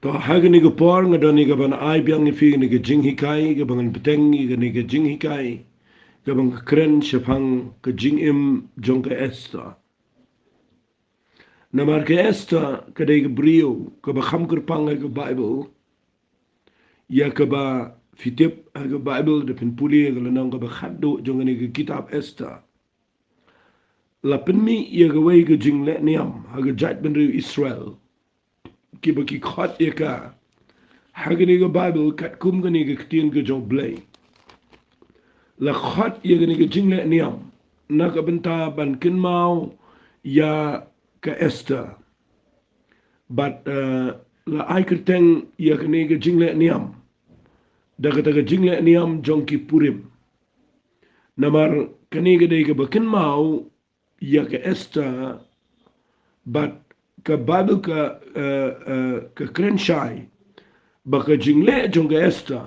To hagani ga por nga doni ga ban ai biang ni fi ni ga Jinghikai ga bangan beteng ga ni ga Jinghikai ga bang kren shapang ga Jingim jong ka Esther. Na mar ka Esther ka dai ga brio ka ba kham kurpang ga Bible ya ka ba fitip ga Bible de pin puli ga lanang ga ba khaddo jong ni ga kitab Esther. La penmi ya ga wei ga jingle niam ha ga jat ben Israel ki ba ki khot ya ka hagani ga Bible kat kum gani ga ktien ga jong blay la khot ya gani ga jingle niam na ka benta ban kin mau ya ka Esther but la ai kerteng ya gani ga jingle niam da ga jingle niam jong ki purim namar kani ga dai ga bakin mau ya ka Esther but ka Bible ka krenshai baka jingle jong ka Esther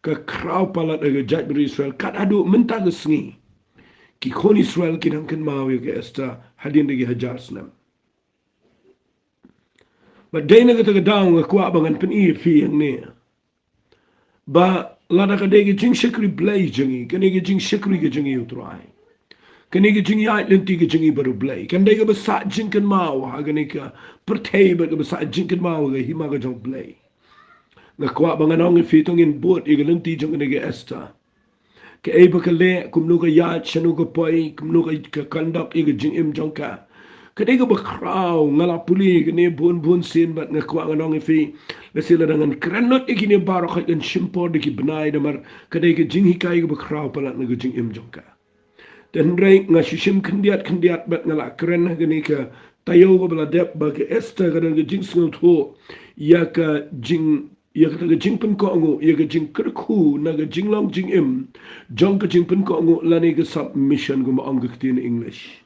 ka kraw pala daga jat beri Israel kat adu mentah ke sengi ki kon Israel kinang ken mau ya ke Esther hadin dagi hajar senam ba day na kata daw nga kwa bangan pen i fi yang ne ba lada ka dagi jing shikri blay jingi kani ga jing shikri ga jingi utrai kani ga jing yait lenti ga jingi baru blay kan dagi ba sa jing ken mau ha gani ka pertay ba ba sa jing ken mau ga hima ga jong blay nga kwa bangan ong fi tongin bot i ga lenti jong ga Esther ke eba ka le kumnu ka yat shanu ka poi kumnu ka kandak i ga jing im jong ka kadai ka bakraw ngala puli gini bun sin bat nga kwa nganong fi la sila dengan krenot ikini baro ka kan shimpor diki benai damar kadai ka Jinghikai ka bakraw palat nga jing im jong ka dan rei nga shishim kendiat bat ngala kren gini ka tayo ka bala dep ba ka Esther ka nga jing sungut ho ya ka jing ya ka jing pen ko ngo ya ka jing kerku na ka jing long jing im jong ka jing pen ko ngo lani ka submission ko maong ka in English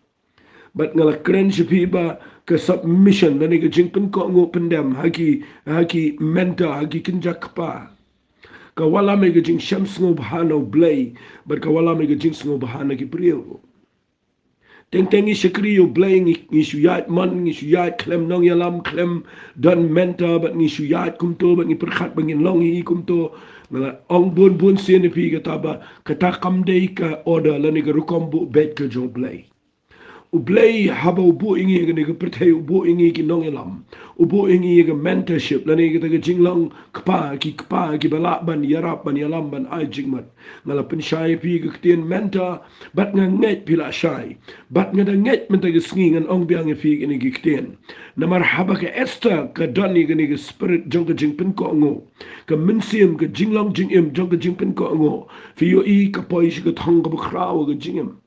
but ngala kren shipi ba ka submission lani ka jing pen ko ngo pendem haki menta haki kinjak pa ka wala me ka jing shams ngo bahano blay but ka wala me ka jing ngo bahana ki priyo Teng shikri yo blaying ni shuyat man ni shuyat klem nong yalam klem dan menta but ni shuyat kumto but ni perkhat bangin long i kumto ngala ong bun sin pi kata ba kata kamdei ka order la ni ka rukom bu bet ka jo blay ublay haba ubu ingi ga ni ka perthay ubu ingi ki nong yalam ubu ingi ga mentorship la ni ka jinglang kpa ki balak ban yarap ban yalam ban ai jingmat ngala penshai pi ka ktien mentor bat nga nget pila shai bat nga da nget menta ga sngi ngan ong biang fi ni ki ktien na marhaba ka Esther ka doni ga ni ka spirit jong ka jingpen ko ngo ka mensim ka jinglang jingim jong ka jingpen ko ngo fi yo i ka poi shi ka thong ka bakraw ga jingim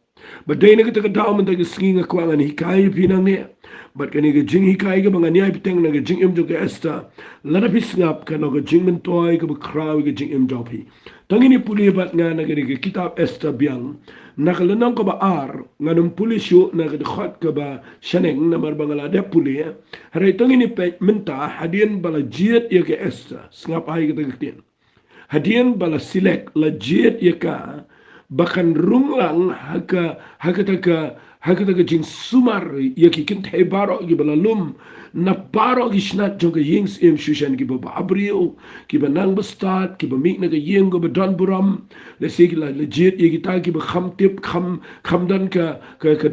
but day na kita ka daw man tayo singi nga kwa nga ni hikai pinang niya but kani ka Jinghikai ka mga niya piteng na ka jingim jo ka Esther larapis ngap ka no ka jingmen toy ka bakraw ka jingim jo pi tangin ni puli bat nga na ka kitab Esther biang nakalanang ka ba ar nga nung pulisyo na ka dekhot ka ba shaneng na marbangala de puli haray tangin ni menta hadian bala jiet ya ka Esther ngap ay ka tagakin hadian bala silek la jiet ya ka bahkan runglang haka jing sumar ya ki kin thai baro ki balalum na baro ki shnat jong ka yings im shushan ki ba abriu ki ba nang bastat ki ba mik na ka yeng go ba don buram le se ki la legit ya ki ta ki ba kham tip kham dan ka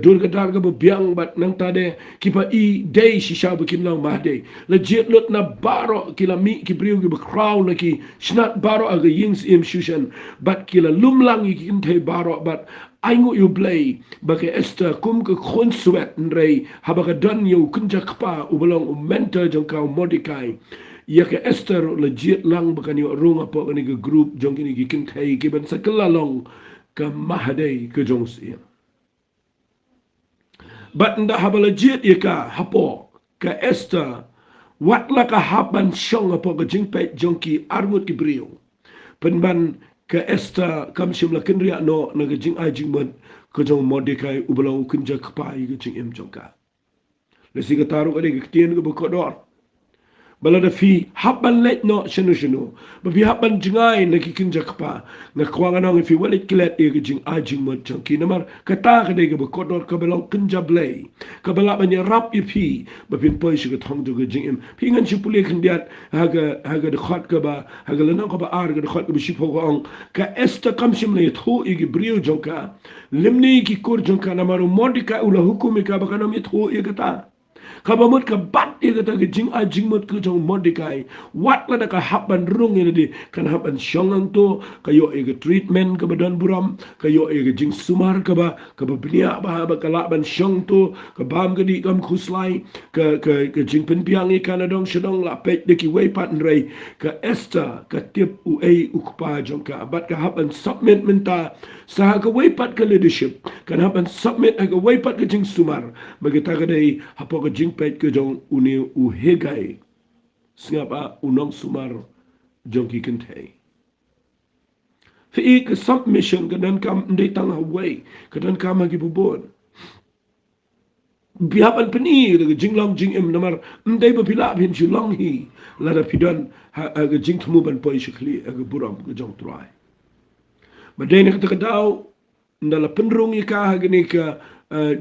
dur ka dar ka ba biang bat nang ta de ki ba I day shisha ba kin lang ma de legit lot na baro ki la mi ki briu ki ba crown na ki shnat baro aga yings im shushan bat ki la lumlang ki kin thai baro bat aingu you play baka Esther kum ke khon swet nrei haba ka dan you kunjak pa ubalong mentor jong ka Mordecai ya ka Esther legit lang baka ni rung apa ni ke group jong kini ki kin thai ki ban sakala long ka mahadai ke jong si but nda haba legit ya ka hapo ka Esther wat la ka haban shong apa ka jingpet jong ki armut ki brio penban ka Esther kam shim la kin ria no na ga jing ai jing man ko jong Mordecai ubalang kunja kpai ga jing im jong ka le si ga taru ga de ktien ga ko dor balada fi haban let no shenu ba fi haban jingai na kikin jakpa na kwanga nang fi walit klet e jing ajing mo chunki namar kata ka de ba kodor ka belong kinja blay ka bala ban rap e fi ba pin poi shi ka thong jo jing em fi ngan shi pule kin diat haga de khat ka ba haga lana ka ba ar ga de khat ka shi pho ong ka esta kam shim le tho e gi brio jonka limni ki kur jonka namaru modika ula hukumi ka ba kanam e tho e kata kabamut ka bat dia kata ke jing a jing mut ke jong Mordecai wat la ka haban rung ini di kan haban syongang tu kayo ke treatment ke badan buram kayo ke jing sumar ke ba benia ba kalaban syong tu ke bam ke di kam khuslai ke jing penpiang i kan adong sedong la pet de ki wei pat rei ke Esther ke tip u ei ukpa jong ka bat ka haban submit menta sah ke wei pat ke leadership kan haban submit ke wei pat ke jing sumar bagita ke dei hapo ke jing pet ke jong uni uhegai singapa unong sumar jong ki kentei fi ke submission ke dan kam ndai tang hawai ke dan kam hagi bubon biapan peni ke jing long jing em namar ndai ba pila bin long hi la da pidan ke jing thumu ban poi shikli ke buram ke jong trai ba dei ne ke dau ndala penrung ka hagi ke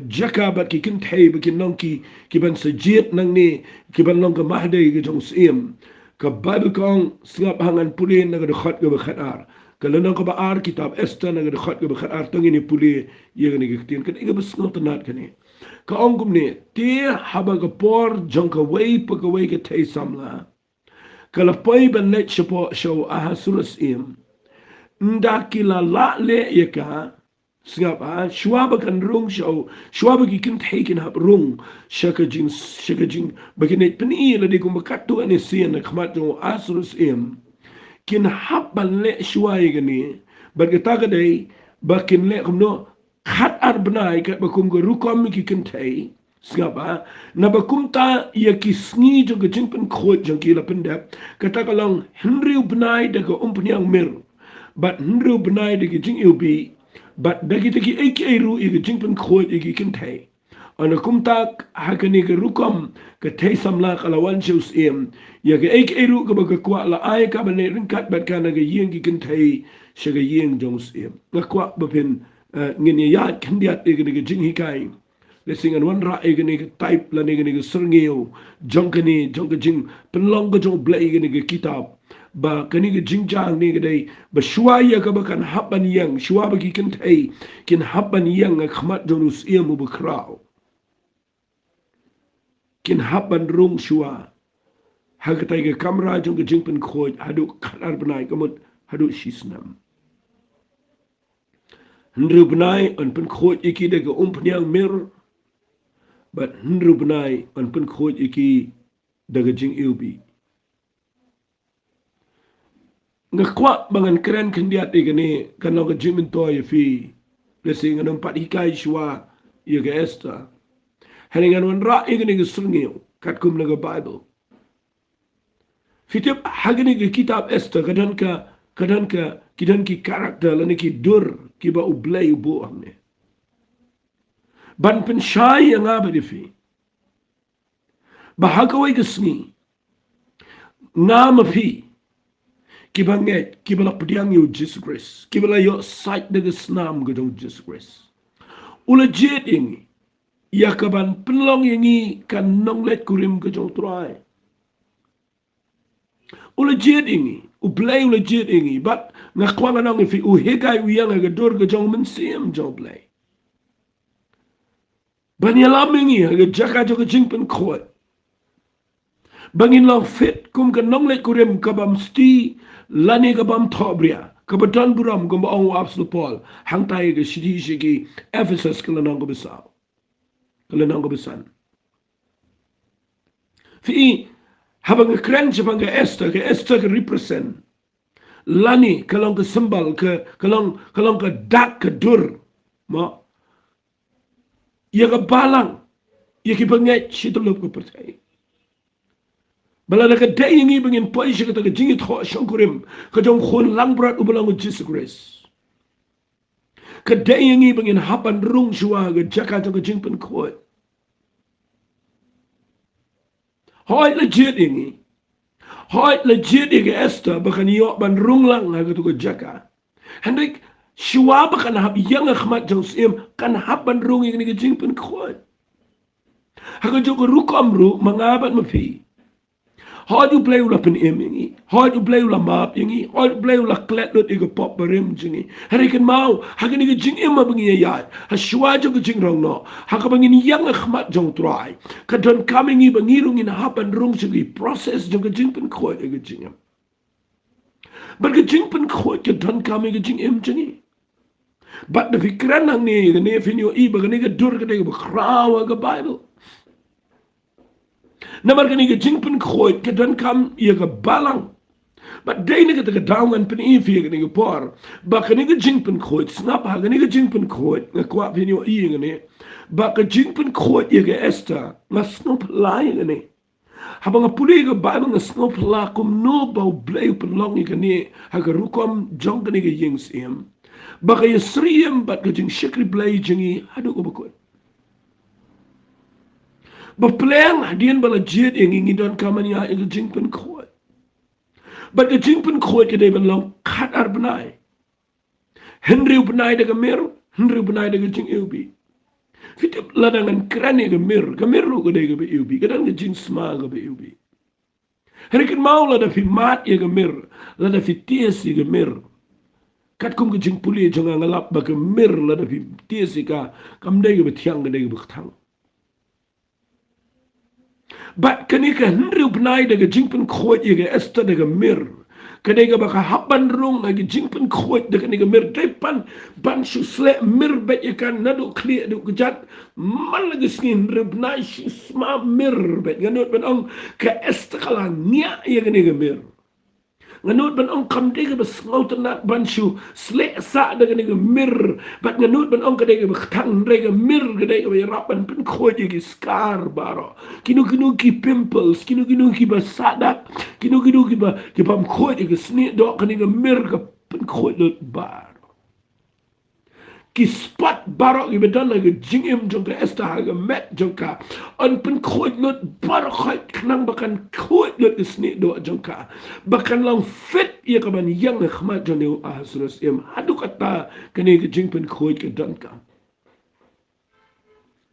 jaka bat ki kentei ba kin long ki ban sajit nang ni ki ban long ke mahdai ke jong sim ke bible kong singap hangan pulin na ke khat ke khatar ke lenong ke baar kitab Esther na ke khat ke khatar tang ini puli ye ke ni ke tin ke ke bes ngot nat ke ni ke ongum ni ti haba ke por jong ke wei pa ke wei ke tei samla ke la poi ban net show ahasulas im ndakila la le ye ka singapa shwaba kan rung show shwaba ki kin taken up rung shaka jing bagine pni la de kum kattu ani sien na khmat no asurus em kin habban le shwai gani bagata ka dei bakin le kum no khat ar bnai ka bakum go rukom ki kin tai singapa na bakum ta ya ki sngi jo ga jing pen khot jo ki la pendap kata kalong henry bnai de ko umpnyang mir but henry bnai de ki jing ubi but dagi tagi eke ru ige jingpen khoi ige kintai ana kumtak hakani ke rukom ke thai samla kalawan chus em ya ke eke ru ke ba kwa la ai ka bane ringkat bat kana ke yeng ki kintai shega yeng jongs em na kwa ba pen ngin ya khandiat ige ke jinghikai le singan wan ra ige ne ke type la ne ke serngeo jongkani jong penlong ke jong blai ige ne ke kitab ba kani ke jingjang ni ke dai ba shwaya ka ba kan haban yang shwa ba ki kan thai kin haban yang khmat jonus imu ba krao kin haban rung shwa ha ka tai ke kamera jong ke jingpen khoj hadu khanar banai kamut hadu shisnam ndru banai an pen khoj iki de ke umpnyang mir but ndru banai an pen khoj iki de ke jing ilbi ngakwa bangan keren kendiat igani kanong ka jimin toy fi lesing anong patikai shwa yaga Esther haningan wan ra igani gisungiyo katkum naga Bible fitip hagani ki kitab Esther kadan kidan ki karakter lani ki dur ki ba ublay ubo amne ban pen shay yang abadi fi bahagaway gisni ngama fi kibanget kibala pediang yo Jesus Christ kibala yo site de snam go Jesus Christ ula jet ingi yakaban penlong ingi kan nonglet kurim go jong try ula jet ingi ublay ula jet ingi but ngakwanga nang fi uhegai uyang ga dor go jong mensim jong blay banyalam ingi ga jaka jo go jingpen khot bangin lang fit kum ka nonglet kurim kabam sti lani kabam thobria kabatan buram gum ong apostol Paul hang tai ge shidi shigi Ephesus kalanang go bisaw kalanang go bisan fi habang kren jabang ke Esther ke represent lani kalong ke symbol ke kalong ke dak ke dur mo ya ka balang ya ki banget shitulup ko percaya bala na ka day ngi bangin poi shi ka ta jingi tho shonkurim ka jong khon lang brat ubalang Jesus Christ ka day ngi bangin hapan rung shwa ga jaka ta ka jingpen khoi hoi legit ngi Hoi legit ke Esther bakan yo ban runglang ha tu ko jaka. Henrik shwa bakan hab yang khmat jong sim kan hab ban rung ni ke jing pen khot. Ha ko jo ko rukom ru mangabat mafi. Hoi du play ula pen emingi. Hoi du play ula map yangi. Hoi du play ula klet lot ego pop barim jingi. Henrik kan mau ha ni ke jing emma bangi ya. Ha shwa jo ko jing rong no. Ha ka bangin yang khmat jong try. Ka don coming i bangi rung in hab ban rung jingi process jong ko jing pen khot ego jingam. But ke jing pen khot ke don kami ke jing em jingi. But the fikiran nang ni ke ne finyo I ba ke ne ke dur ke ne ke krawa ke Bible. Namar ke ne ke jing pen khot ke don kam ye ke balang. But day ne ke te ke daungan pen I fi ke ne ke por. Ba ke ne ke jing pen khot snap ha ke ne ke jing pen khot ke kwa finyo I ke ne. Ba ke jing pen khot ye ke Esther na snop lai ke ne. Habang puli ke Bible na snop la kum no bau blay pelong ke ne ha ke rukom jong ke ne ke ying sim. Baka yasriyam bat ka jing shikri blay jingi hadu ko bakot. Ba playang hadian bala jid yang ingi don kaman ya ing jing pen khot. Bat ka jing pen khot ke ban long khat ar benai. Henry benai daga mer, Henry benai daga jing ilbi. Fitip ladangan krane ke mer ru ke daga be ilbi, kadang ke jing sma ke be ilbi. Henry kan mau lada fi mat ya ke mer, lada fi ties ya ke mer. Kat kum ke jing puli jong ngalap ba ke mer la da fi tiesi ka kam dai ke betiang ke dai ke betang. Bat kani ka henry upnai da ke jing pen khot ye ke Esther da ke mer. Kani ka baka haban rung na ke jing pen khot da kani ke mer dai ban su sle mer bet ye kan nadu kli du ke jat man la ke skin rubnai su sma mer bet ganot ban ong ka Esther kala nya ye kani ke mer. Nganut ban ong kam dege bes ngautenat ban shu slek sa dege nege mir bat nganut ban ong kadege betang dege mir gedege be rapan pen khoje ki scar baro kinu ki pimples kinu ki basadak kinu ki ba ki pam khoje ki sni do kanege mir ka pen khoje bar ki spot barok ki bedan lagi jingim jong ka Esther haga met jong ka on pen khot lot barok khot knang bakan khot lot isni do jong ka bakan lang fit ye ka ban yang khmat jong ne asros em hadu kata kene ki jing pen khot ka dan ka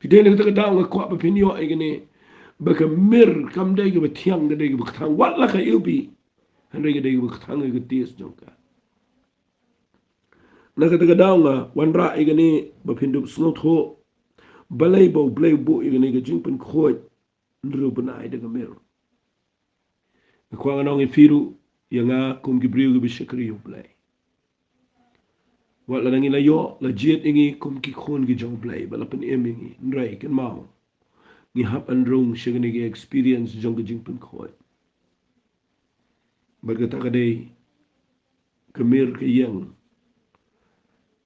pidene ka daw ka kwa pinyo ay gene baka mir kam dai ka batiang dai ka baktang wat la ka ilbi hande ka dai ka baktang ka tis jong ka nakataga daw nga wanra igani bapindup snot ho balay bo blay bo igani ga jingpen khot ndru banai daga mer kwa nga nong ifiru yanga kum gibriu gi bishakri yo blay wala nangi layo la jet ingi kum ki khon gi jong blay balapan emingi ndrai ken mau ni hap an rong shigani gi experience jong gi jingpen khot bagata kadai kemer ke yang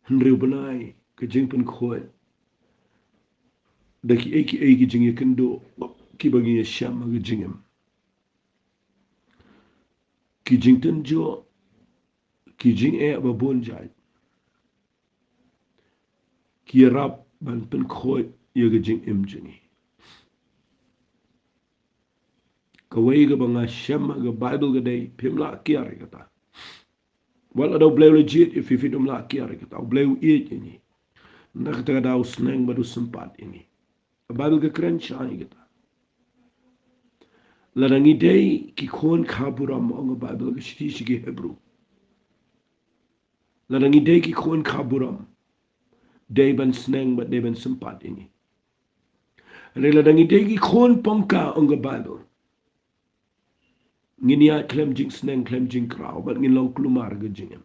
Henry benai ke jing pen khot daki eki jing ye kendo ki bagi ye sham ke jingem ki jing ten jo ki jing ba bon jai ki rap ban pen khot ye ke jing em jingi ka wei ga banga sham ke Bible ke dai pimla kiar kata wala daw bleu legit if dum la kiar kata bleu it ini nak ta daw sneng badu sempat ini Bible ke keren chai kata la rangi dei ki khon khaburam ong Bible ke shiti shige Hebrew la rangi dei ki khon khaburam dei ban sneng but dei ban sempat ini la rangi dei ki khon pongka ong Bible nginia klem jing sneng klem jing krau but ngin long klumar ke jingem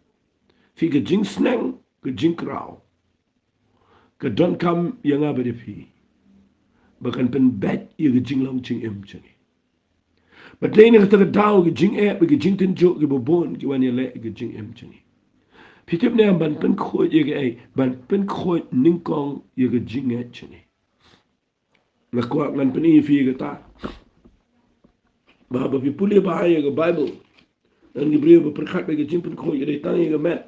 fi ke jing sneng ke jing krau ke don kam yang abade fi bakan pen bet ye ke jing long jing em jing but dei ne ta daw ke jing ke jing tin jo ke bobon ke wan ye le ke jing em jing pitip ne ban pen kho ye ke ai ban pen kho ning kong ye ke jing e jing la ko ngan pen i fi ke ta ba ba pi puli ba ye ke Bible dan gibriu ba perkhat be ke jing pen kho ye dei tang ye ke met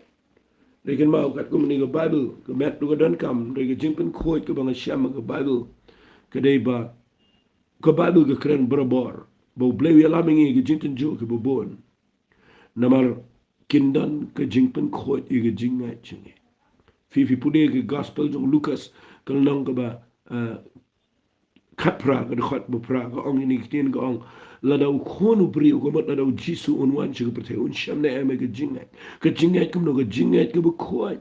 dei ken mau kat kum ni ke Bible ke met du ke don kam dei ke jing pen kho ke bang sham ke Bible ke dei ba ke Bible ke keren berabor Bau bleu ya lamingi ke jinten jo ke bobon. Namar kindan ke jingpen khot ke jingai chingi. Fifi pude ke gospel jong Lucas kalnong ke ba kapra ke khot bo pra ke ong ini kitien ke ong ladau khonu bri ko mat ladau jisu unwan chi ke perte un shamne ame ke jingai kum no ke jingai ke bo khot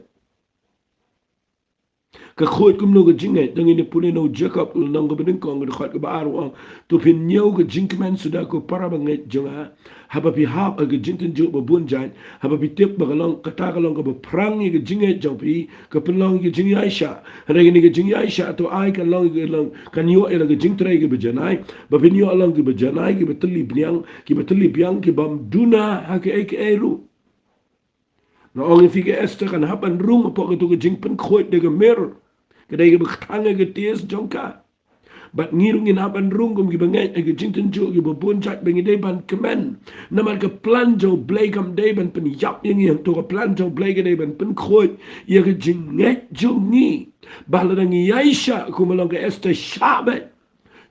ka khot kum no ga jingai dang ini pune no Jacob nang ga bedeng kong ga khot ga bar wang to pin nyau ga jinkman suda ko para bangai jonga haba pi hab ga jinten jo ba bun jan haba pi tep ba long kata ga long ga ba prang ga jingai jong pi ka pin long ga jingai aisha ra ga ni ga jingai aisha to ai ka long ga long kan yo era ga jing trai ga ba janai ba pin yo long ga ba janai ga ba tli biang ki ba tli biang ki bam duna ha ke ai ru na ong fi ga Esther kan haban room po ga to ga jingpen khot de ga mer kedai ke bertangga ke ties jongka bat ngirung in haban rungum ki bangai ke jinten jo ki bobonjat bengi dei ban kemen namar ke plan jo blai kam dei ban pen yap yang to ke plan jo blai ke dei ban pen khot ye ke jinget jo ni balangi yaisha kumalong ke Esther shabat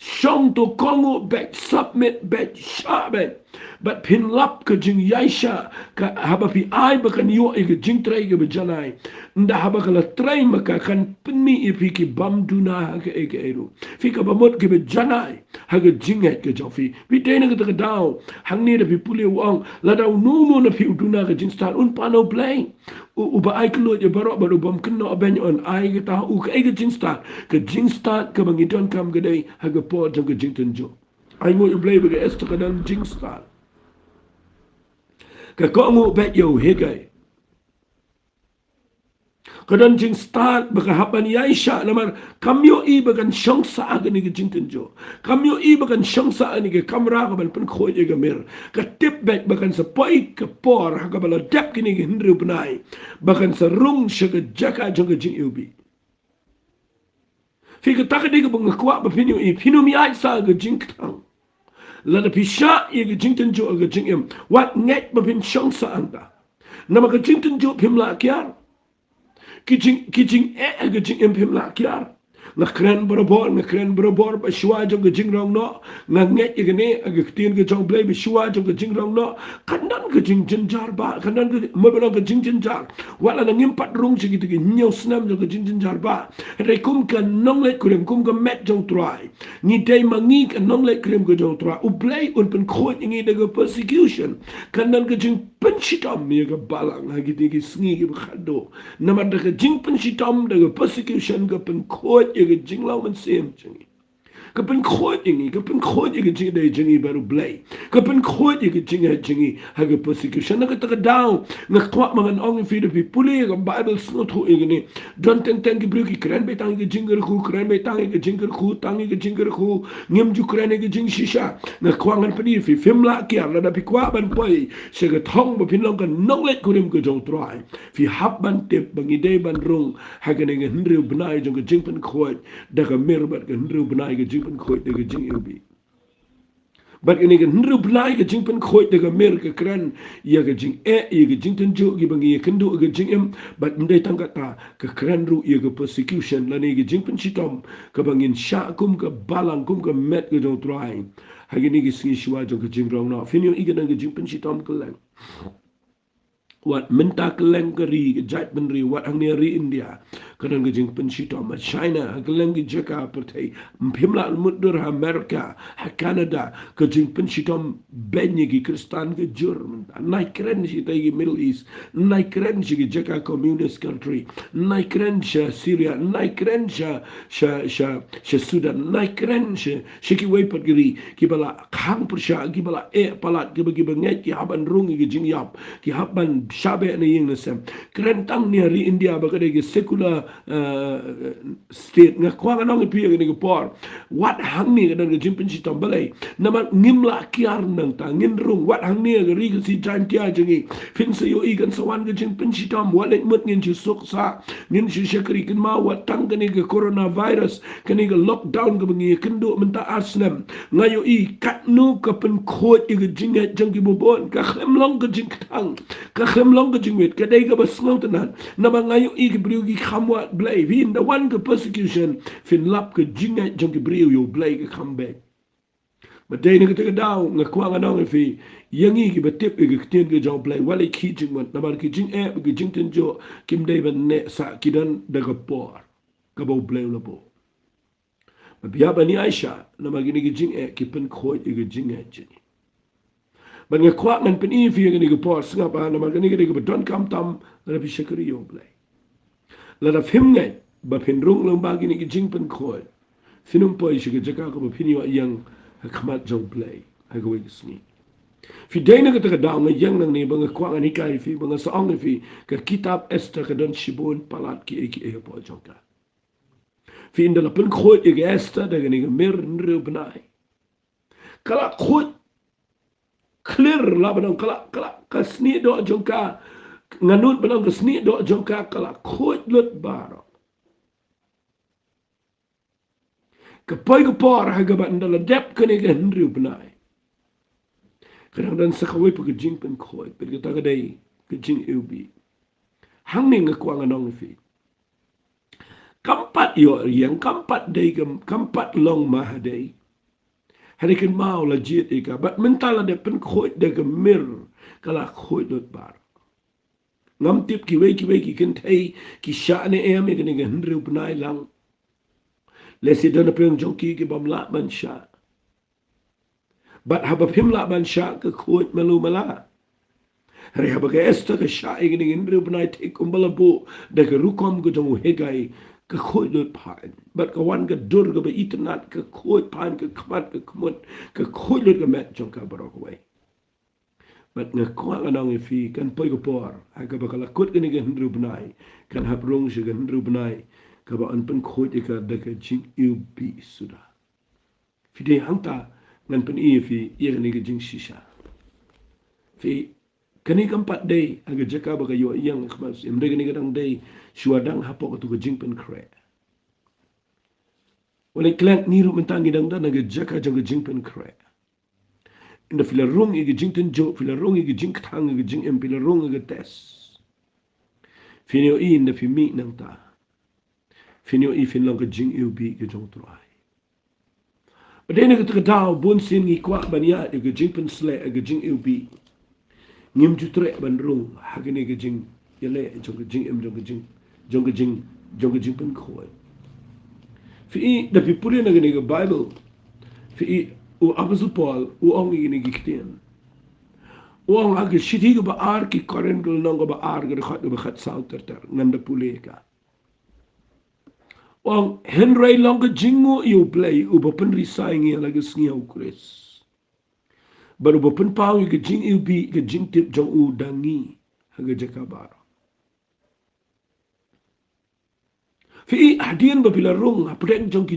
Shong to kongo bet submit bet shabat but pin lap ke jing yaisha ka haba pi ai bakan yo e ke jing trai ke bejanai nda haba kala trai maka kan penmi e pi ki bam duna ha ke e ke eru fi ka bamot ke bejanai ha ke jing het ke jofi pi tena ke ta dau hang ni da pi puli wang la dau no no na pi duna ke jing star un pano play u ba ai klo je baro ba bam kno ben on ai ke ta u ke jing star ke bangi don kam ke dei ha ke po jong ke jing ten jo ai mo u play ba ke Esther ke dan jing star ka ko ngu bet yo hegai kadan jing start baka haban yaisha namar kamyo i bakan shangsa agani ke jingten jo kamyo i bakan shangsa ani ke kamera ka ban pen khoje ga mer ka tip bet bakan sa poi ka por ha ka bala dep kini ke hindru benai bakan sa rung shaga jaka jonga jing ubi fi ka takade ka bang kwa ba pinu i pinu mi ai sa ga jing tang la da pisha i ga jingten jo ga jing em wat nget ba pin shangsa anda nama ka jingten jo pimla kyar kijing gajing empim la kiar na kren berobor ba shwa jong gajing rong no na nget igene agtin ga jong blay ba shwa jong gajing rong no kanan gajing jinjar ba kanan ga mabana gajing jinjar wala na ngimpat rong sigi tigi nyaw snam jong gajing jinjar ba re kum ka nong le krem kum ga met jong try ni dai mangi ka nong le krem ga jong try u blay un pen khot ngi de ga persecution kanan gajing penchitam mi ga balang ha gi tigi sngi ga khado namar de jing penchitam de persecution ga pen khot ye ga jing law man sem jingi ka pen khot jingi jing de jingi baru blay ka pen khot jingi ha ga persecution na ka ta down na kwa mangan ong fi de pi puli ga bible snot ho igni don ten ten gi bruki kran be tang gi jinger khu kran be tang gi jinger khu tang gi jinger khu ngem ju kran gi jing shisha na kwa ngan pani fi film la ki ala da pi kwa ban poi se ga thong ba pin long ka nong let kurim ko jong try fi hab ban tep bangi de ban rung ha ga ne hndru bnai jong gi jing pen khot da ga mer bat ga hndru bnai gi jing pen khot de gi jing ubi but ini kan hndru blai ke jing pen khoi de ga mer ke kran ya ga jing ye ga jing ten jo gi bangi kendo ga jing em but ndai tang ta ke kran ru ye ga persecution la ni ga jing pen chitom ka bangin sha kum ka balang kum ka met ga jong try ha gi ni gi singi shwa jo ga jing rong na finyo i ga ga jing pen chitom ka lang wat menta keleng keri jat benri wat hang ri India kadang gejing pensito ma China keleng gi jaka pertai pimla mudur Amerika ha Canada gejing pensito benye gi Kristan ge Jerman nai kren si tai gi Middle East nai kren si gi jaka communist country nai kren sha Syria nai kren sha Sudan nai kren sha ki wei pergeri ki bala khang persha ki bala palat ki bagi banget ki haban rung gi jing yap ki haban shabe na ying nasem krentang ni hari India bakade ge secular state nga kwa nong pi ge por wat hang ni ga ge jimpin si tombalai nama ngimla kiar nang ta ngin rung wat hang ni ge ri ge si jan tia jingi fin se yo i gan sawan ge jimpin si tom walet mut ngin chi sok sa ngin si shakri kin ma wat tang ge ge coronavirus ke ge lockdown ge ngi kendo menta aslam ngayo i kat nu ka pen khot ge jinga jang gi bobon ka khlem long ge jing tang ka khlem long ge jingwet ka dai ga bas ngautan na ba ngayo i ge briu gi khamwa blai vin the one ge persecution fin lap ge jinga jang gi briu yo blai ge come back Madai na kita daw nga kwa nga nang fi yangi ki batip ki kitien ki jong play wale ki jing man nabar ki jing ki jing ten jo kim dai ban ne sa ki dan daga por ka bo play la bo. Biya bani Aisha na magini ki jing ki pen khoi ki jing jini. Ban nga kwa ngan pen i fi ni ki por singa ba na magini ki ba don kam tam na bi shakari yo play. La da phim ngai ba phin rung lang ba ki jing pen khoi. Finum po shi ki jaka ko ba phin yo yang khamat jong play. Ha go ni. Fi dena ka daw nga yang nang ni banga kwa ni kai fi banga saong fi ka kitab Esther ka don shibon palat ki e po jonka. Fi inda la pen khoi e Esther da ni mer nre bnai. Kala khoi clear la banang kala ka sni do jonka nganut banang ka sni do jonka kala khoi lut baro. Ka poi ka por ha ga ban da la dep ka ni ga nre bnai. Kadang-kadang sakawai pa kajing pen khoi, pero kita kadai kajing ubi. Hangning nga kwa nga nong fi. Kampat yo yang kampat day kampat long mahaday. Harikin mau legit ika, but mental ada pen khoi de mir kala khoi dot bar. Ngam tip ki wei ki kentay ki shane em e kani hendri upnai lang. Lesi dana peng jongki ki bamla ban sha. But haba pimla ban sha ka khoi malu mala. Hari haba ka Esther ka sha igini hendri upnai te kumbala bo de ka rukom ko jong hegai ka khoi dot pan. But ka wan ka dur ka ba itnat ka khoi pan ka kmat ka kmut ka khoi dot ka met jong ka barok way. But nga kwa nga nang ifi kan poi ko por ha ka ba kala kut kani ka hendri upnai kan hap rong shi ka hendri upnai ka ba an pen khoi ka da ka jing iu bi suda. Fi de hangta ngan pen ifi iya kani ka jing shisha. Fi kani kampat day aga jaka ba kayo iyang khmas imde kani kadang day shuadang hapo ka tu ka jing pen kre. Wala klank niru mentangi dang dan aga jaka jang ka jing pen kre. Inda fila rung igi jing ten jo, fila rung igi jing ktang igi jing em, fila rung igi tes. Finyo i inda fi mi nang ta. Finyo i fin lang ka jing iu bi igi jong tuai. Badai na ka tau bun sin ngi kwa banya igi jing pen sle igi jing iu bi. Ngim jutre ban rung hagini igi jing yale jong ka jing em jong ka jing pen khoi. Fi i da fi puli na gini ka Bible. Fi i u Apostle Paul u ong igini giktian. U ong agi shiti ka ba ar ki koren gul nong ka ba ar ka rekhat ka ba khat saang ter nganda puli ka. U ong henry long ka jingo iu play u ba pen risay ngi lagi sngiyaw Chris. Baru ba pen pao ka jing iu bi ka jing tip jong u dangi haga jaka baro. Fi hadian ba pila rung hapdeng jong ki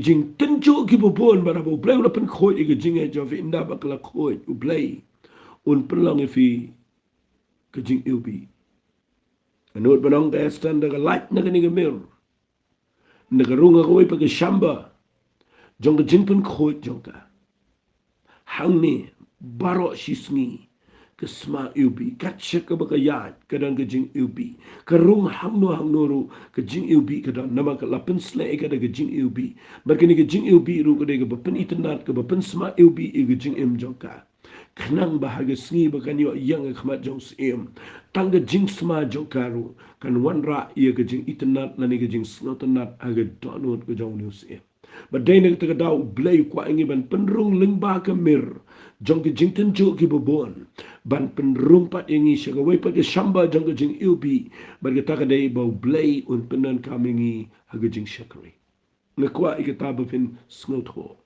jing tenjo ki bobon bara bo play ula pen khoi ki jing e jo fi inda ba kala khoi u play un perlang fi ki jing ubi anot banong ka stand ka light na kani gamir na ka runga ko pa ka shamba jong ka jing pen khoi jong ka hang ni baro shisngi ka sma ubi ka cheka ba ka yat ka dang ka jing ubi ka rung hang no ru ka jing ubi ka dang nama ka lapen sle ka da ka jing ubi bar ka ni ka jing ubi ru ka da ka bapen itanat ka bapen sma ubi ka jing em jong ka kanang bahaga sngi ba kan yo yang ka mat jong sim tang ka jing sma jong ka ru kan wan ra ia ka jing itanat na ni ka jing snotanat aga donut ka jong news sim badai na ka daw blay kwa ingi ban penrung lingba ka mir jong ka jing ten jo ki bobon ban penrung pat ingi siya ka way pat ka shamba jong ka jing ilbi ban ka taka day baw blay un penan kamingi haga jing shakari nga kwa ikataba fin sngot ho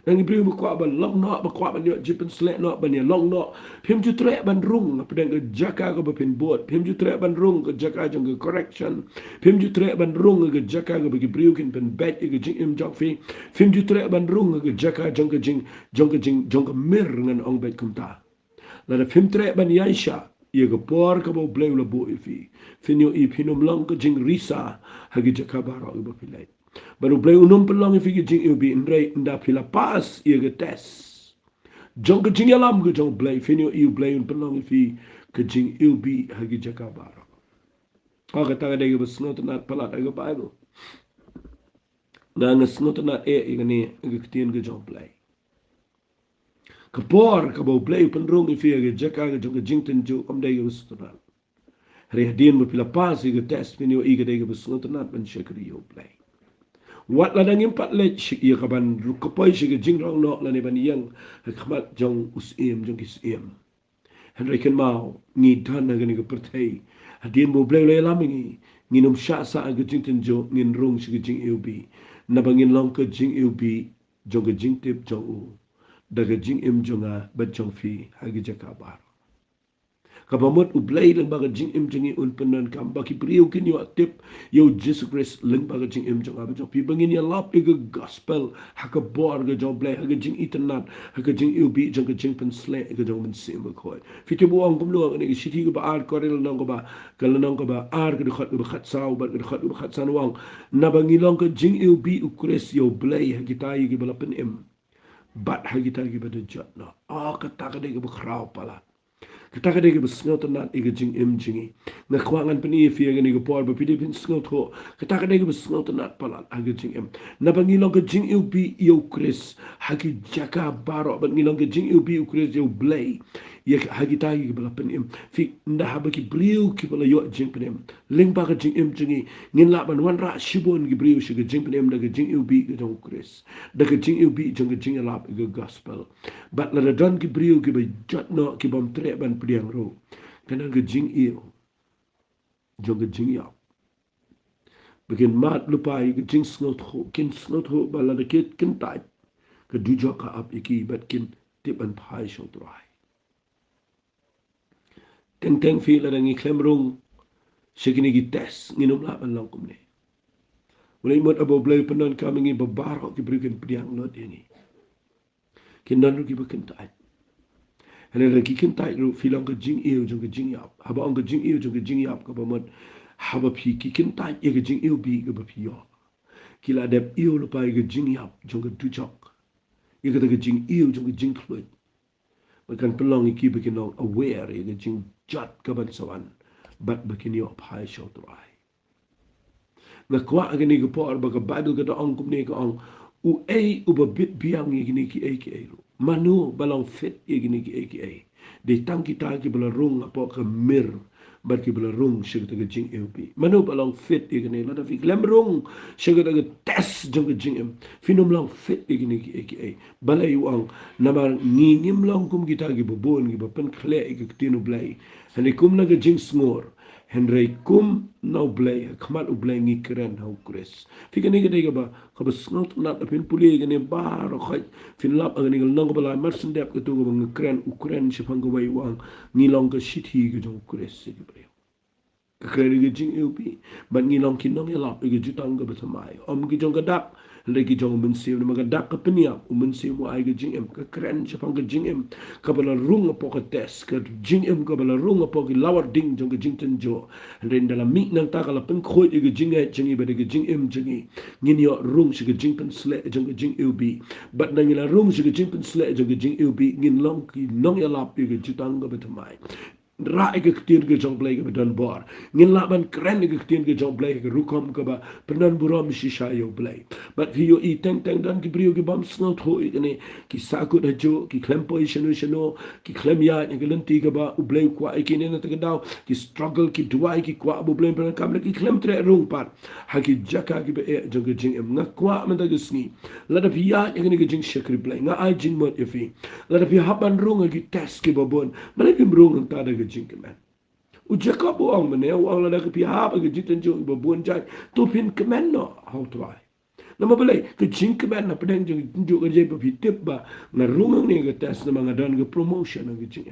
nang ibriw mo kwa ban long no ba kwa ban yo jipen slet no ban ya long no pim ju tre ban rung pedang ka jaka ka ba pin bot pim ju tre ban rung ka jaka jong ka correction pim ju tre ban rung ka jaka ka ba ibriw kin pen bet ka jing im jok fi pim ju tre ban rung ka jaka jong ka mir ngan ong bet kum ta la da pim tre ban yaisha ia ka por ka ba blew la bo ifi finyo i pinum long ka jing risa hagi jaka ba ro ba pilai baru boleh unum pelong ifi jing ubi indrai nda pila pas ia ke tes jong ke jing alam ke jong boleh finyo iu boleh un pelong ifi ke jing ubi hagi jaka baro ka kata ada ke besnot nat palat ke Bible na ngesnot nat e igani ke ketien ke jong boleh Kapor kabo play penrung ifia ke jaka ke jong jingten jo om dai gustunan. Hari hadin mo pila pas ke test pinyo i ke dai ke busunan ban shekri yo play. Wat ladang impat le shik ya kaban rukopoy shik jingrong no la ne ban yang khmat jong usim jong kisim. Henry ken mau ni dan na gani ke pertai. Hadin mo play le lamingi nginom sha sa ke jingten jo ngin rung shik jing ubi. Na bangin long ke jing ubi jong ke jing tip jong u. Daga jing im jonga bat jong fi hagi jakabar. Kabamot ublay lang baga jing im jongi un penan kam baki priu kin yo tip yo Jesus Christ lang baga jing im jonga bat jong fi bangin ya lap ega gospel haka bor ga jong blay haka jing itanat haka jing ubi jong ka jing pen sle ega jong men sim ba koy fi te buang kum luang ni siti ga ba ar korel nang ba kala nang ba ar ga khat ga khat saw ba ga khat san wang na bangi long ka jing ubi u Christ yo blay haki tai ga balapen im bat hagi tagi bada jot no kata ka dega bakraw pala kata ka dega basngot na iga jing im jingi na kwangan pani fi ga ni ga por ba pidi pin sngot ho kata ka dega basngot na pala aga jing im na bangilong ka jing u bi yo Chris hagi jaka baro bangilong ka jing u bi yo Chris yo blay ya hagi tagi bala pen im fi nda haba ki briu ki bala yo jing pen im ling ba ka jing im jingi ngin la ban wan ra shibon ki briu shi ga jing pen im da ga jing u bi ga jong Chris da ga jing u bi jong ga jing lap ga gospel bat la dan ki briu ki ba jot no ki bom tre ban priang ro kana ga jing i jong ga jing ya begin mat lupa i ga jing snot ho kin snot ho bala da kit kin tai ka du jo ka ap iki bat kin tip an pai shong trai teng teng fi la ngi klem rung shikini gi tes nginum la ban long kum ne mulai mot abo blay penon kami ngi babaro ki brikin priang not ini kin nan ru ki bakin tai hele la ki kin tai ru fi long ga jing eo jong ga jing yap haba ong ga jing eo jong ga jing yap ka ba mot haba phi ki kin tai e ga jing eo bi ga ba phi yo ki la dep eo lo pa ga jing yap jong ga tu chok e ga ga jing eo jong ga jing khloit makan pelong iki bakin ong aware e ga jing jat ka ban sawan bat bakin yo phai show trai na kwa agani ga por ba ga bible ga ong kum ne ga ong u u ba bit biang ye gini ki ki ru manu balong fit ye gini ki de tang ki ta ki bala rung apo ka mir bat ki bala rung shig ta ga jing bi manu balong fit ye gini la da fi lem rung shig ta ga test jong ga jing finum long fit ye gini ki bala yu ong na ba ni nim long kum ki ta gi bo bon gi ba pen khle ki tinu blai hani kum na ga jing smor Henry kum nau blay khamat u blay ngi kren hau Chris fika ni gade ba khab snot na pin puli gane ba ro khai fin lap agani gal nang bala mar sendep ke tu ngi kren u kren shifang go wai wang ni long ka shithi ge jong Chris se bre ka kren ge jing upi ban ni long kin nong ya lap ge jutang ga ba samai om gi jong ga dak lagi jong men se ma ga dak ka penia u men se mo ai ge jing ka kren shifang ge jing ka bala rung po ka test ka jing ka bala rung po ki lawar ding jong ge jing ten jo ren dalam mi nang ta kala pen khoi ge jing jingi ba ge jing jingi ngin yo rung shi ge jing pen sle jong ge jing ubi bat nang ila rung shi ge jing pen sle jong ge jing ubi ngin long ki nong ya lap ge jutang ga betamai ra ke ktir ke jong blai ke dan bor ngin la ban kren ke ktir ke jong blai ke rukom ke ba penan buram shi sha yo blai but hi yo i teng teng dan ki brio ke bam snot ho i ne ki saku da jo ki klempo i shano ki klem ya ni ke lenti ke ba u blai kwa i ki ne na te dau ki struggle ki duai ki kwa bu blai penan kam ki klem tre rung pat ha ki jaka ki be e jong ke jing em nga kwa man da gesni la da ya ni ke jing shakri blai nga ai jing mot e fi la da haban rung ki test ki babon mala ki rung ta da jing kemen u jacob ong mene ong la ke pi ha ba ke jitan jo ba bon jai to pin kemen no how try na mabelai ke jing kemen na pedang jo jo ke je ba pi tip ba na rung ni ke test na mga dan ke promotion ke jing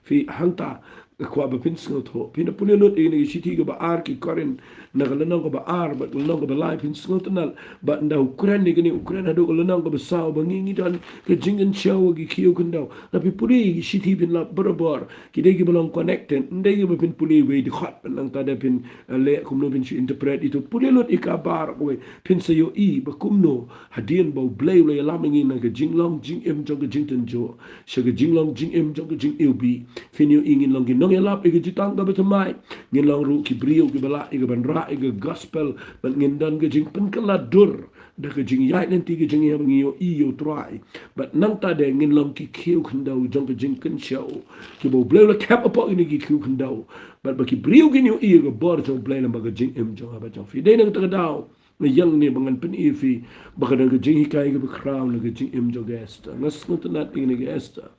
fi hanta kwa ba pin snot ho pin pun lot ni city ke ba ar ki korin na kala nang ko ba ar ba nang ko ba live pin snot na ba nda ukran ni ukran ado ko nang ko ba sa ba ngi dan ke jingen show ki kiyo kun daw na pi puli city pin la barbar ki de ki belong connected ndai ki ba pin puli we di khat nang ta de pin le kum no pin interpret itu puli lot ikabar ko pin sa yo i ba kum no hadien ba blay le laming na ke jinglong jing em jong ke jingten jo she ke jinglong jing em jong ke jing ubi fin yo ingin long ki nong nong elap ige jitang ka betamai ngin long ru ki brio ki bala ige ban ra ige gospel ban ngin dan ge jing pen kala dur da ge jing yai nanti ge jing yang yo i yo try but nang ta de ngin long ki kiu khandau jong ge jing kan show ki bo ble la kap apo ini ki kiu khandau but ba ki brio ge yo i ge bor jong ble la ba ge jing em jong ba jong fi de nang ta dau na yang ni bangan pen i fi ba ge jinghikai ge ba crown ge jing em jong Esther ngas ngut na ini ge Esther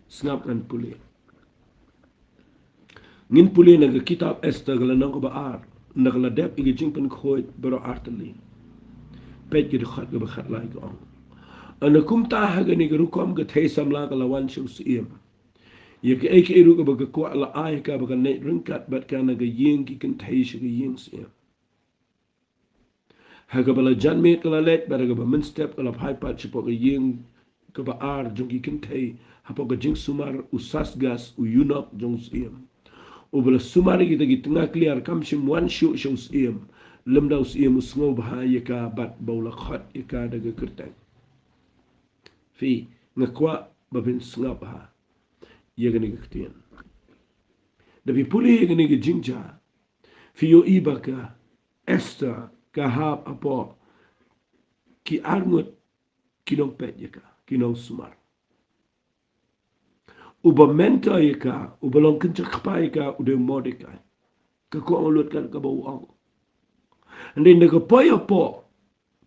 snap kan puli ngin puli na kitab Esther gala nang ko ba ar nagla dep igi jing pen khoi baro artali pet gi khat ga ba khat lai ko ana kum ta ha ga ni ru kom ga thai sam la ga lawan shu sim ye ke ek ru ga ba ga ko la ai ka ba ga ne ring kat bat ka na ga ying ki kan thai shi ga ying sim ha ga ba la jan me ka la let ba ga ba min step ka la phai pat chi po ga ying ka ba ar jung ki kan thai ha po ga jing sumar usas gas u yunok jung sim ubala sumari kita gi tengah clear kam shim wan shu shu sim lemda sim usngo bah yaka bat bawla khat yaka daga kertang fi ngakwa babin snga bah yaga ni gtien dabi puli yaga ni jinja fi yo ibaka Esther ka hab apo ki arngot kinong pet yaka kinong sumar uba menta yaka uba long kencak kapa yaka ude Mordecai ka ko ulut kan ka bau ang and then the poyo po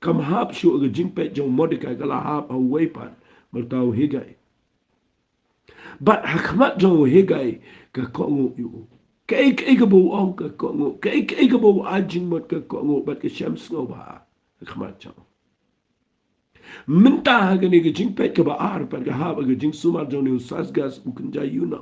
kam hap shu ga jingpet jong Mordecai ka la hap a wepan bertau higai but hakmat jong higai ka ko ngu yu kai ka bau ang ka ko ngu kai ka bau ajing mot ka ko ngu bat ka shams ngo ba hakmat jong minta ha ga ni ga jingpet ka ba ar pat ka hap ga jing sumar jong ni usas gas u kan ja yuna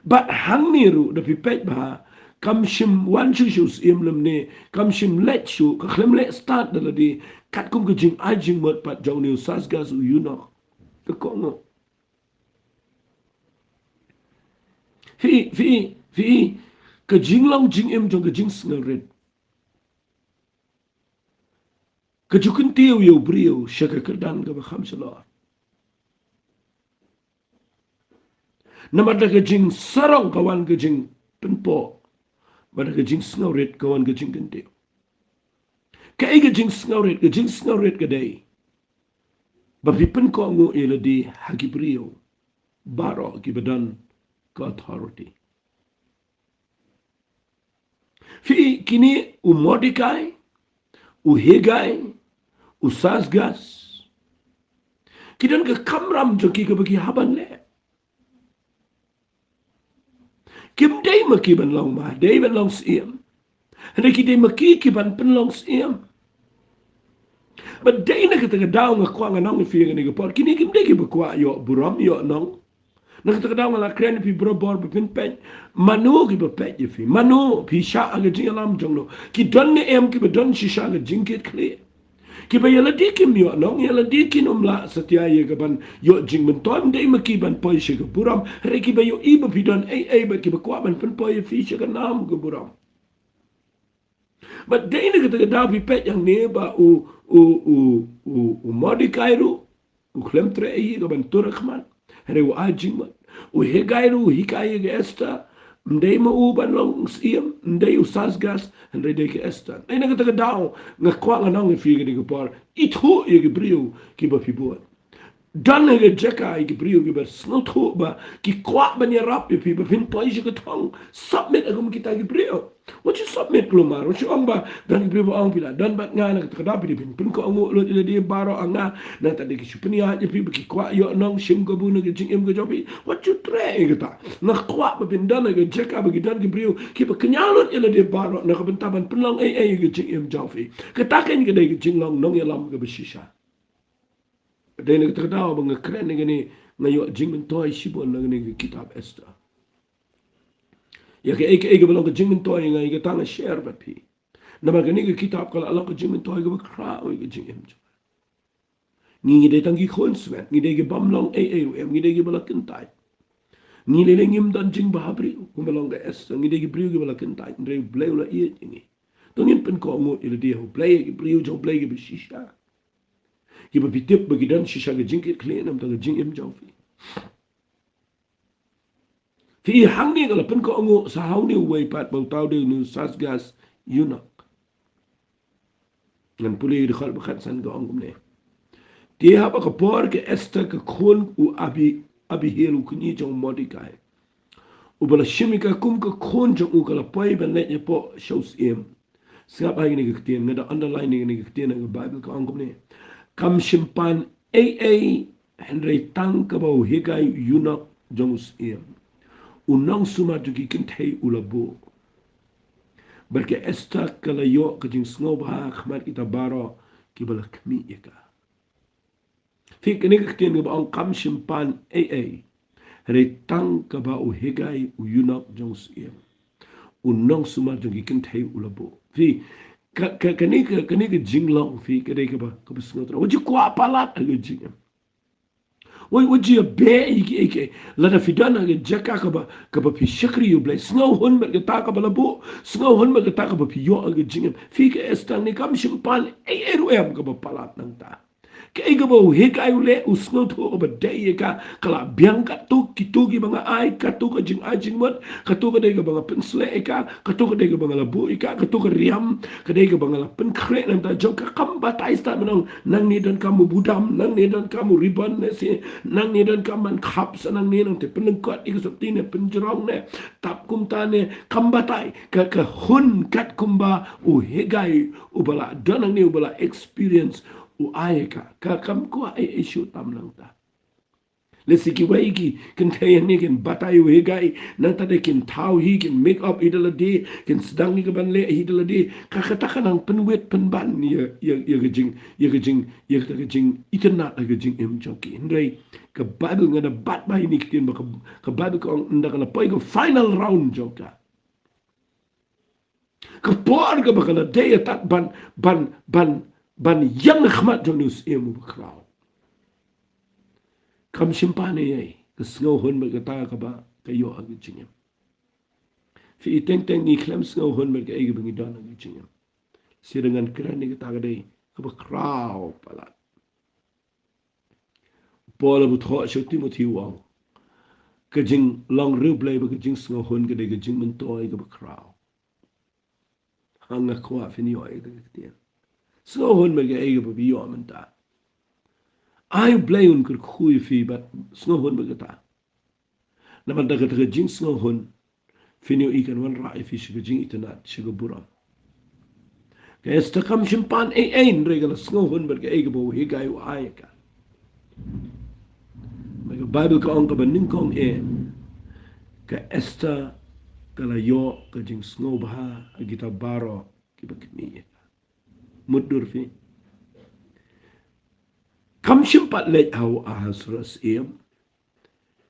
but hang ni ru da pipet ba kam shim wan shu shu sim lam ne kam shim let shu ka khlem let start da di kat kum ka jing ajing mot pat jong ni usas gas u yuna ka ko ngo fi ka jing long jing em jong ka jing sngal red ka jukun tiu yo brio shaka ka dan ka ba kham shala namada ka jing sarong kawan ka jing penpo bada ka jing sngal red kawan ka jing kan tiu ka ka jing sngal red ka dai ba pipen ko ngo ila di hagi brio baro ki badan ka authority fi kini u Mordecai u Hegai u Sasgas kidan ka kamram jo ki ka bagi haban le kim dai ma ki ban long ma dai ban long sim hande ki dai ma ki ban pen long sim but dai na ka ta daw nga kwa nga nong fi nga ni ka por kini kim dai ki ba kwa yo buram yo nong na ka ta daw nga la kren pi bro bor ba pin pen manu ki ba pe ye fi manu pi sha aga jing alam jong no ki don ne em ki ba don shi sha ga jing kit clear ki ba yala di kim yo nong yala di kin la satya ye ga ban yo jing men tom dai ma ki ban poi shi ga buram re ki ba yo i ba pi don ai ba ki ba kwa ban pen poi fi shi ga nam ga buram but dai na ka ta daw pi pe yang ne ba u Mordecai ru u klem tre ai ga ban turakman re u ajing ma u Hegai ru hikai ga Esther ndai ma u ban long sim ndai u Sasgas ndai de ga Esther dai na ka ta daw nga kwa nga nong fi ga ni ga por i thu ye ga brio ki ba fi bo dan ga jeka i ga brio ga ba sno thu ba ki kwa ban ya rap pi ba fin poi ji ga thong submit agum kita ga brio what you submit klumar what you amba dan ga brio ang pila dan bat nga na ka da pi pin pin ko ang lo ila di baro anga na ta de ki supni ya pi ki kwa yo nong shim go bu na ga jing em ga jopi what you try ga ta na kwa ba bin dan ga jeka ba gi dan ga brio ki ba knyalot ila di baro na ka bin taban pin long ai ga jing em jopi ka ta ken ga de ga jing long nong ya lam ga ba shisha dai na ka daw ba nga kren ga ni na yo jing men toy shibon na ni kitab Esther ya ke ek ba long jing men toy nga ga ta na share ba pi na ba ga ni kitab kala long jing men toy ga ba kra ga jing em ni de tang gi khon swen ni de ga bam long em ni de ga ba la kentai ni le ngim dan jing ba bri ku ba long ga Esther ni de ga bri ga ba la kentai re bleu la ye ni to ngin pen ko mo ile de ho play ga bri jo play ga bi shisha ki ba bitip ba gidan shisha ga jing ke clean am ta ga jing em fi Fi hang ni kalau pen ko angu sahau ni way pat bang tau de nu sasgas yunak. Ngan puli di khol bakat san ko angum ne. Dia apa ke por ke Esther ke khon u abi helu kuni jong Mordecai. U bala shimika kum ke khon jong u kala poi ban le po shows em. Singap hai ni ke tien ngada underline ni ke tien ng Bible ko angum ne. Kam simpan Henry tang ka bau higai yunak jong em. Unang suma jugi kintay ulabo. Berke Esther kala yo kajing sngoba khmat kita baro kibala kmi ika. Fi kini kitien ba ang kam simpan re tang ka ba u higai u yunak jong siem. Unang suma jugi kintay ulabo. Fi kani ka jinglong fi kade ka ba sngotra. Waji kwa palat aga jingam. Wajia be iki lada fidana ke jaka kaba pi shakri yu blai snow hun mer ke taka balabo snow hun mer ke taka ba pi yo age jingem fi ke estang ni kam shimpan eru em kaba palat nang ta ke ega bo heka ule usno to ba dai ka kala biang ka tu ki banga ai ka tu ka jing mat ka tu ka dai ka banga pensle ka tu ka dai ka banga labu ka tu ka riam ka dai ka banga la pen kre nang ta jong ka kam ba tai sta menang nang ni dan kamu budam nang ni dan kamu riban ne si nang ni dan kaman khap sa nang ni nang te penengkat ik sop tine penjerong ne tap kum ta ne kam ba tai ka hun kat kumba u hegai u bala danang ni u bala experience u aika ka kam ko ai issue tam lang ta lesi ki wai ki kan tayan ni kan batay we gai nang ta de kin tau hi kin make up idala de kin sedang ni ban le idala de ka kata kanang penwet penban ya gejing itena ga jing em joki ndai ka bible ngada bat bai ni kin ba ka bible ko nda kana pai ko final round joka ka por ka ba kana de tat ban yang khmat jonus emu kraw kam simpane ye ke snow hon me ta ka ba ka yo ag jingem fi teng ni klem snow hon me ke ege bingi don ag jingem si dengan kran ni ta ga dei ka ba kraw pala bola bu tho sho timothy wang ke jing long ru blai ba ke jing snow hon ke de ke jing men to ag ba kraw hanga kwa fi ni yo ag de ke snow hon me ke ege ba bi yo men ta ai blai un kur khui fi bat snow hon me ke ta na man daga daga jing snow hon finio ikan wan rai fi shiga jing itanat shiga buram ka esta kam shimpan ein regala snow hon ber ke ege bo he gai wa ai ka ma bible ka on ka ban ning kong ka esta kala yo ka jing snow ba agita baro ki ba kni mudur fi kam shimpat le au ahasras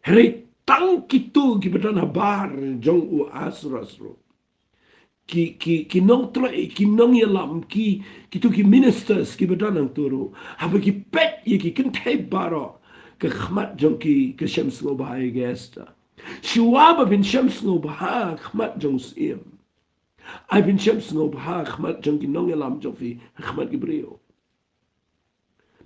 Hei tang kitu ki bedana bar jong u asras ro. Ki nong tra ki nong yalam ki tu ki ministers ki bedana turu. Haba ki pet ye ki kentai baro ke khmat jong ki shams ngo bahai gesta. Shuaba bin shams ngo bahai khmat jong sim. Ai bin shams ngo bahai khmat jong ki nong yalam jong fi khmat ki brio.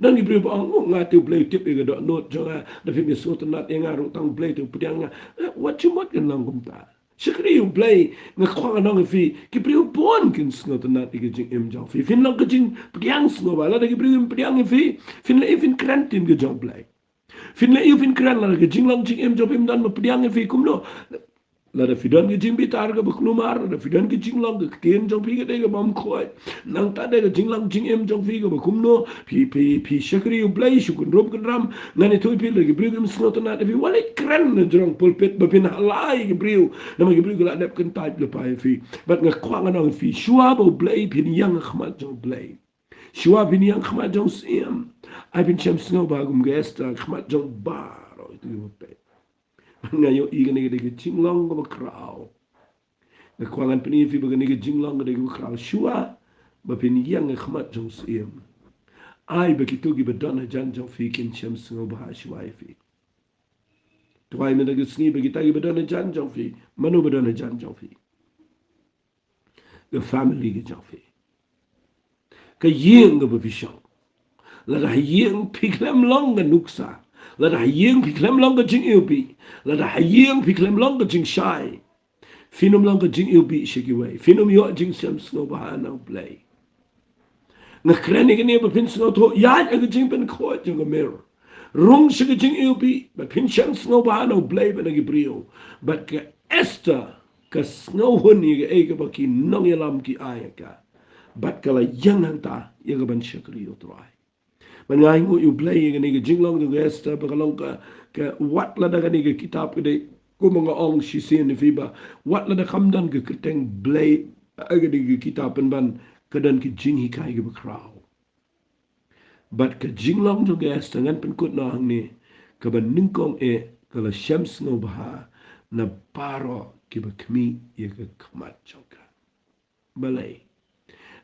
Nang ibu ang ngati play tip ega dot note jonga da fi so tanat enga ro tang play tu pediang what you mot kan lang kumta shikri you play nga khwa nang fi ki priu bon kin sngo tanat ega jing em jong fi fin lang ka jing pediang sngo bala da ki priu pediang fi fin la even krantin ge jong play fin la even kran la ge jing lang jing em jong em dan ma pediang fi kumno la da fidan ke jing bitar ke baknumar da fidan ke jing lang ke kien jong pi ke de ke bam khoi nang ta de ke jing lang jing em jong pi ke bakumno pi shakri u blai shu kun rob kun ram ngani toy pi le ke brigum snot na de wale kren na jong pulpit ba pin halai ke briu na ma ke briu la dep kan type le pai fi bat nga kwa nga fi shua bo blai pin yang khmat jong blai shua pin yang khmat jong sim ai pin chem snow ba gum gesta khmat jong ba ro tu pe ngayo ikan ni ke jinglong ko kraw na kwangan pini fi baga ni ke jinglong ko kraw shua ba pin yang khmat jong sim ai ba kitu gi badana jan jong fi kin chem sngo ba shua fi twai me ke sni ba kita gi badana jan jong fi manu badana jan jong fi the family ge jong fi ka yeng ga ba fi shong la ga yeng piklem long ga nuksa la da hayeng pi klem long ka jing ilbi la da hayeng pi klem long ka jing shai finum long ka jing ilbi shiki way finum yo jing sem snow ba na play na kreni ke ne ba pin snow to ya ka jing pen ko jing ka mer rung shiki jing ilbi ba pin sem snow ba na play ba na gibrio but ka Esther ka snow honi ga e ka ba ki nong yalam ki ayaka but kala yang hanta ya ka ban shakri yo try man ngai ngu you play ga ni ga jinglong du Esther ba kalong ka wat la da ga ni ga kitab ga de ko mga ong shi sin ni fiba wat la da kamdan ga keteng play ga ni ga kitab ban kadan ki Jinghikai ga ba kraw but ka jinglong du Esther ngan pen kut na hang ni ka ban ningkong e kala shams no ba na paro ki ba kmi ya ka kmat choka balai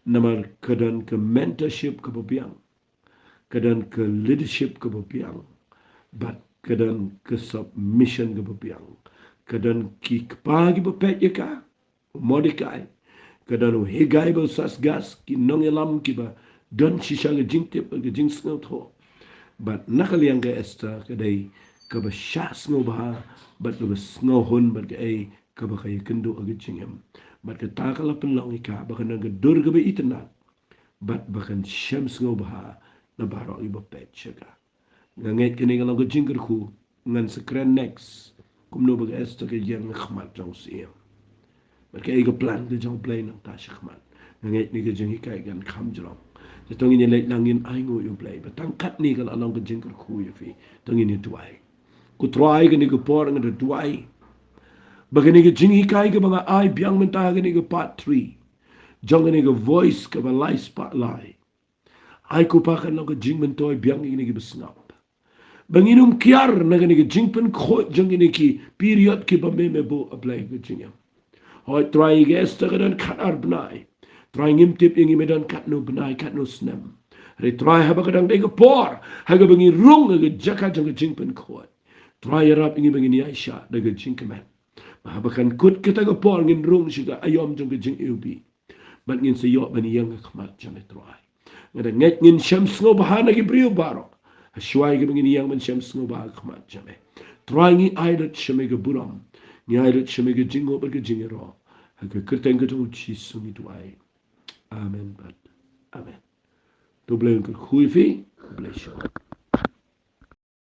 namar kadan ka mentorship ka ba biang kadan ke leadership ke bepiang but kadan ke submission ke bepiang kadan ki kepagi bepet ya ka modikai kadan u hegai bo sasgas ki nong elam ki ba don shisha ke jingtip ke jing snow tho but nakaliang ke Esther kadai ke ba shas no ba but ke snow hun but ke ai ke ba kay kendo ag jingem but ke takala penlong ika ba kana ke dur ke ba itna but bakan shams no ba na baro iba pet chega nganget kini kalau kejingker ku ngan sekren next kum no bag Esther ke yang khmat jong sim mereka ega plan ke jong play nang ta shkhmat nganget ni ke Jinghikai gan kham jong jetong ini lek langin ai ngo you play batang kat ni kalau along kejingker ku you fi tong ini tuai ku try ke ni ke por ngan tuai bagani ke Jinghikai ke banga ai biang mentah ke ni ke part 3 jong ni ke voice ke ba live spotlight ai ko pakan no jing mentoy biang ini ki besnap banginum kiar na gani jing pen kho jang ini ki period ki ba me bo apply ke jingam hoy try ges ta kan khatar bnai try ngim tip ingi medan kat no bnai kat no snam re try ha ba kadang de ko por ha ga bangi rung ga jaka jang jing pen kho try rap ingi bangi ni aisha de ga jing kemen ha ba kan kut kita ga por ngin rung shiga ayom jang jing ubi ban ngin se yo bani yang khmat jang try ngada nget ngin shams ngo bahana ki brio baro shwai ge ngin yang man shams ngo bah khmat jame trying aidat shame ge buram ni aidat shame ge jingo ba ge jingero ha ge kerteng ge tu chi sumi tuai amen but amen to blame ke khuifi bless you